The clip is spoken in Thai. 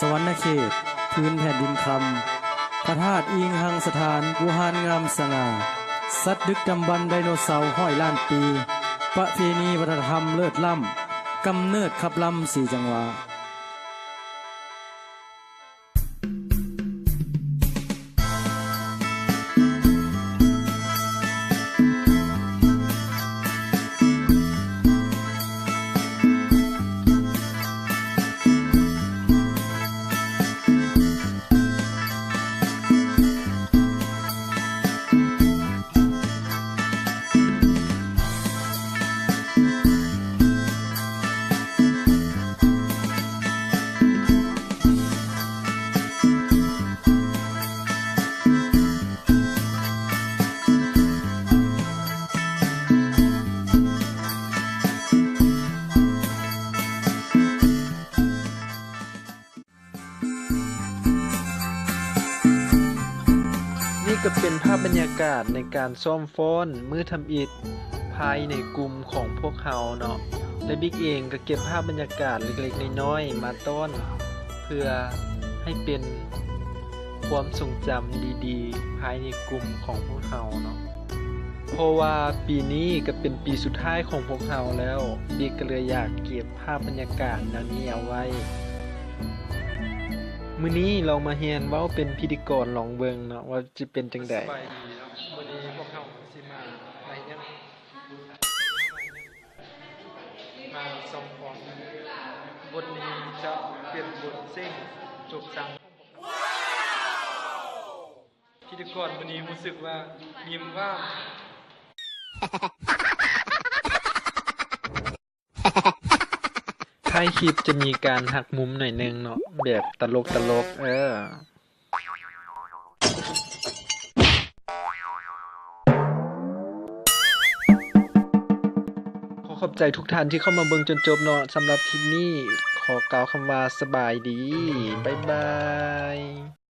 สวรรณเขตพื้นแผ่นดินคำพระธาตุอิงหังสถานกุหานงามสง่าสัตว์ดึกดำบรรพ์ไดโนเสาร์ห้อยล้านปีประเพณีวัฒนธรรมเลิศล้ำกำเนิดขับลำสี่จังหวะนี่ก็เป็นภาพบรรยากาศในการซ่อมฟ้อนมื้อทำอิฐภายในกลุ่มของพวกเขาเนาะและบิ๊กเองก็เก็บภาพบรรยากาศเล็กๆน้อยๆมาต้อนเพื่อให้เป็นความทรงจำดีๆภายในกลุ่มของพวกเขาเนาะเพราะว่าปีนี้ก็เป็นปีสุดท้ายของพวกเขาแล้วบิ๊กก็เลยอยากเก็บภาพบรรยากาศแนวนี้เอาไว้มื้อนี้เรามาเรียนเว้าเป็นพิธีกรลองเบิ่งเนาะว่าจะเป็นจังได๋สบายดีเนาะมื้อนี้พวกเฮาสิมาไปยังมาส่งของบทนี้จะเป็นบทเส้งจบสังพิธีกรมื้อนี้รู้สึกว่ายิ้มว่างท้ายคลิปจะมีการหักมุมหน่อยนึงเนาะแบบตลกขอบใจทุกท่านที่เข้ามาเบิ่งจนจบเนาะสำหรับคลิปนี้ขอกล่าวคำว่าสบายดีบ๊ายบาย